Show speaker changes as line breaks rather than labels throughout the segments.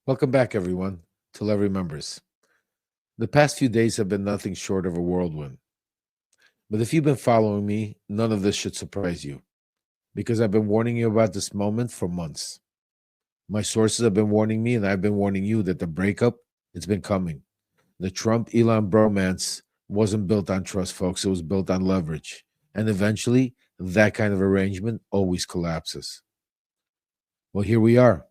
Welcome back, everyone, to Love Remembers. The past few days have been nothing short of a whirlwind. But if you've been following me, none of this should surprise you, because I've been warning you about this moment for months. My sources have been warning me, and I've been warning you that the breakup, it's been coming. The Trump-Elon bromance wasn't built on trust, folks. It was built on leverage. And eventually, that kind of arrangement always collapses. Well, here we are.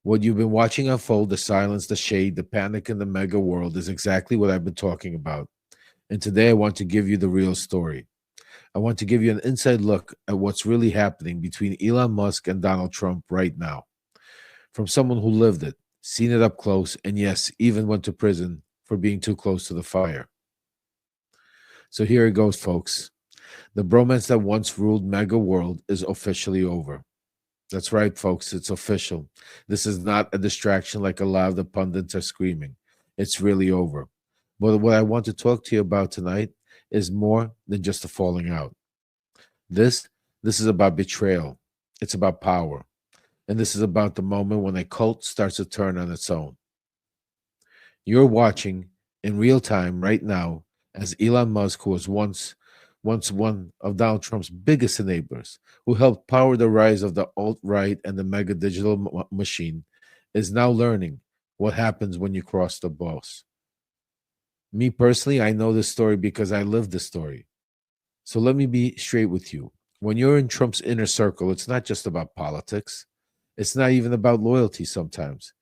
What you've been watching unfold, the silence, the shade, the panic in the mega world, is exactly what I've been talking about. And today I want to give you the real story. I want to give you an inside look at what's really happening between Elon Musk and Donald Trump right now. From someone who lived it, seen it up close, and yes, even went to prison for being too close to the fire. So here it goes, folks. The bromance that once ruled mega world is officially over. That's right, folks. It's official. This is not a distraction like a lot of the pundits are screaming. It's really over. But what I want to talk to you about tonight is more than just a falling out. This this is about betrayal. It's about power. And this is about the moment when a cult starts to turn on its own. You're watching in real time right now as Elon Musk, who was once one of Donald Trump's biggest enablers, who helped power the rise of the alt-right and the mega digital machine, is now learning what happens when you cross the boss. Me personally, I know this story because I lived this story. So let me be straight with you. When you're in Trump's inner circle, it's not just about politics. It's not even about loyalty sometimes.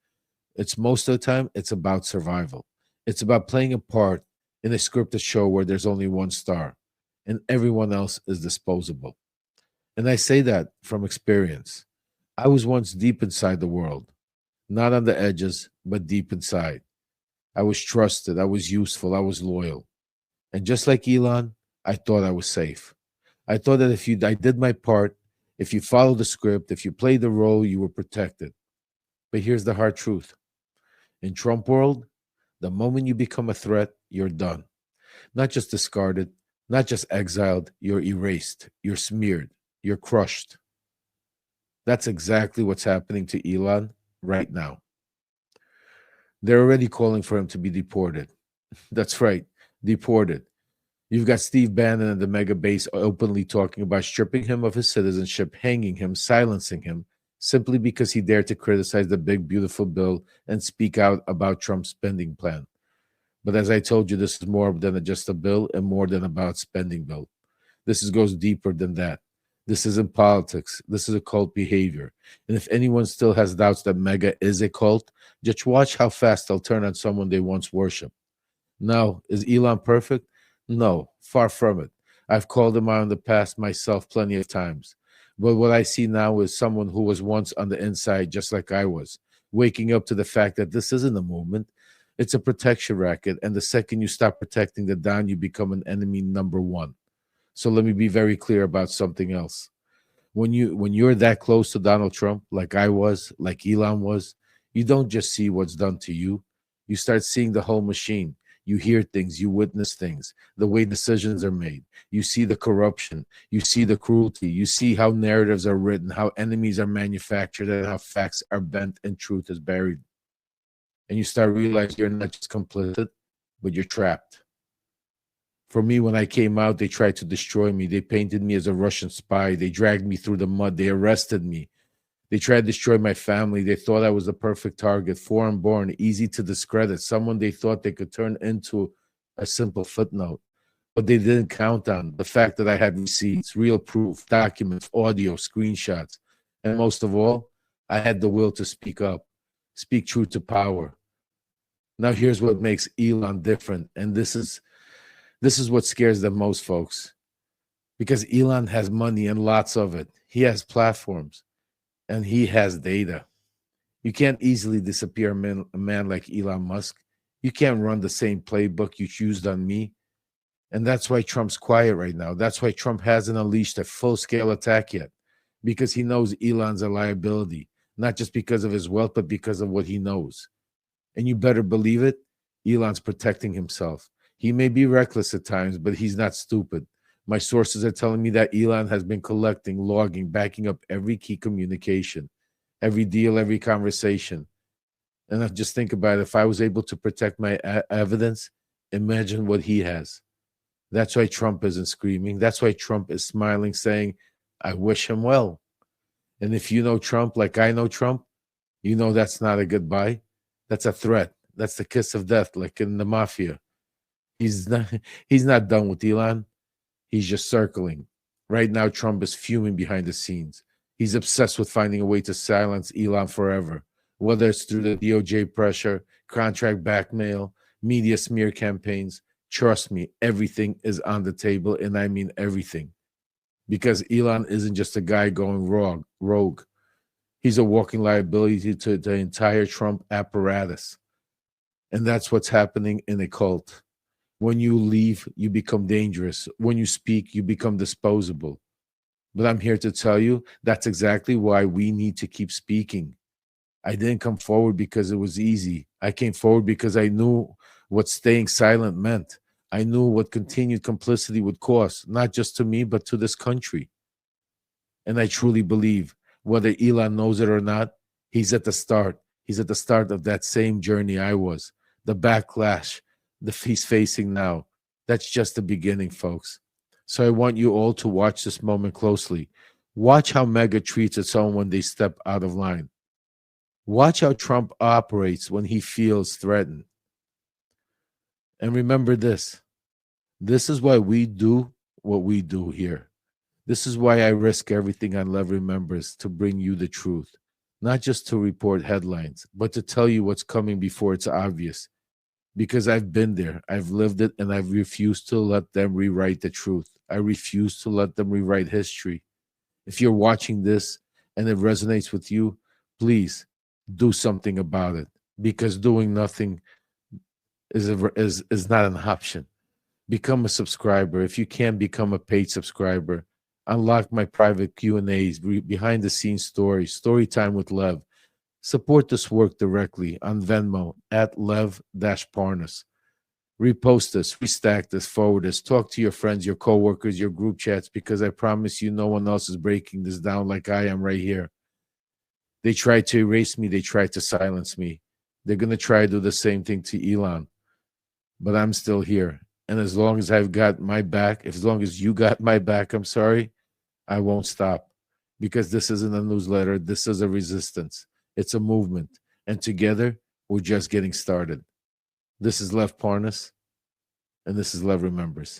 It's most of the time, it's about survival. It's about playing a part in a scripted show where there's only one star and everyone else is disposable. And I say that from experience. I was once deep inside the world, not on the edges, but deep inside. I was trusted, I was useful, I was loyal. And just like Elon, I thought I was safe. I thought that if I did my part, if you followed the script, if you played the role, you were protected. But here's the hard truth. In Trump world, the moment you become a threat, you're done. Not just discarded, not just exiled, you're erased, you're smeared, you're crushed. That's exactly what's happening to Elon right now. They're already calling for him to be deported. That's right, deported. You've got Steve Bannon and the mega base openly talking about stripping him of his citizenship, hanging him, silencing him, simply because he dared to criticize the big, beautiful bill and speak out about Trump's spending plan. But as I told you, this is more than just a bill and more than about spending bill. Goes deeper than that. This isn't politics. This is a cult behavior. And if anyone still has doubts that mega is a cult, just watch how fast they'll turn on someone they once worshiped. Now, is Elon perfect? No, far from it. I've called him out in the past myself plenty of times. But what I see now is someone who was once on the inside, just like I was, waking up to the fact that this isn't a movement. It's a protection racket. And the second you stop protecting the down, you become an enemy number one. So let me be very clear about something else. When you're that close to Donald Trump, like I was, like Elon was, you don't just see what's done to you. You start seeing the whole machine. You hear things, you witness things, the way decisions are made. You see the corruption, you see the cruelty, you see how narratives are written, how enemies are manufactured, and how facts are bent and truth is buried. And you start realizing you're not just complicit, but you're trapped. For me, when I came out, they tried to destroy me. They painted me as a Russian spy. They dragged me through the mud. They arrested me. They tried to destroy my family. They thought I was the perfect target, foreign born, easy to discredit, someone they thought they could turn into a simple footnote. But they didn't count on the fact that I had receipts, real proof, documents, audio, screenshots. And most of all, I had the will to speak up, speak truth to power. Now here's what makes Elon different. And this is what scares them most, folks. Because Elon has money and lots of it. He has platforms and he has data. You can't easily disappear a man like Elon Musk. You can't run the same playbook you used on me. And that's why Trump's quiet right now. That's why Trump hasn't unleashed a full-scale attack yet, because he knows Elon's a liability, not just because of his wealth, but because of what he knows. And you better believe it, Elon's protecting himself. He may be reckless at times, but he's not stupid. My sources are telling me that Elon has been collecting, logging, backing up every key communication, every deal, every conversation. And I just think about it. If I was able to protect my evidence, imagine what he has. That's why Trump isn't screaming. That's why Trump is smiling, saying, I wish him well. And if you know Trump like I know Trump, you know that's not a goodbye. That's a threat. That's the kiss of death, like in the mafia. He's not he's not done with Elon. He's just circling. Right now, Trump is fuming behind the scenes. He's obsessed with finding a way to silence Elon forever, whether it's through the DOJ pressure, contract blackmail, media smear campaigns. Trust me, everything is on the table, and I mean everything. Because Elon isn't just a guy going rogue. He's a walking liability to the entire Trump apparatus. And that's what's happening in a cult. When you leave, you become dangerous. When you speak, you become disposable. But I'm here to tell you that's exactly why we need to keep speaking. I didn't come forward because it was easy. I came forward because I knew what staying silent meant. I knew what continued complicity would cost, not just to me, but to this country. And I truly believe, whether Elon knows it or not, he's at the start. He's at the start of that same journey I was. The backlash he's facing now. That's just the beginning, folks. So I want you all to watch this moment closely. Watch how Mega treats its own when they step out of line. Watch how Trump operates when he feels threatened. And remember this. This is why we do what we do here. This is why I risk everything on Love Remembers, to bring you the truth. Not just to report headlines, but to tell you what's coming before it's obvious. Because I've been there, I've lived it, and I've refused to let them rewrite the truth. I refuse to let them rewrite history. If you're watching this and it resonates with you, please do something about it. Because doing nothing is not an option. Become a subscriber. If you can, become a paid subscriber. Unlock my private Q&As, behind the scenes stories, story time with Lev. Support this work directly on Venmo at Lev-Parnas. Repost this, restack this, forward this, talk to your friends, your coworkers, your group chats, because I promise you no one else is breaking this down like I am right here. They tried to erase me. They tried to silence me. They're going to try to do the same thing to Elon. But I'm still here. And as long as I've got my back, as long as you got my back, I'm sorry, I won't stop. Because this isn't a newsletter. This is a resistance. It's a movement. And together, we're just getting started. This is Lev Parnas, and this is Lev Remembers.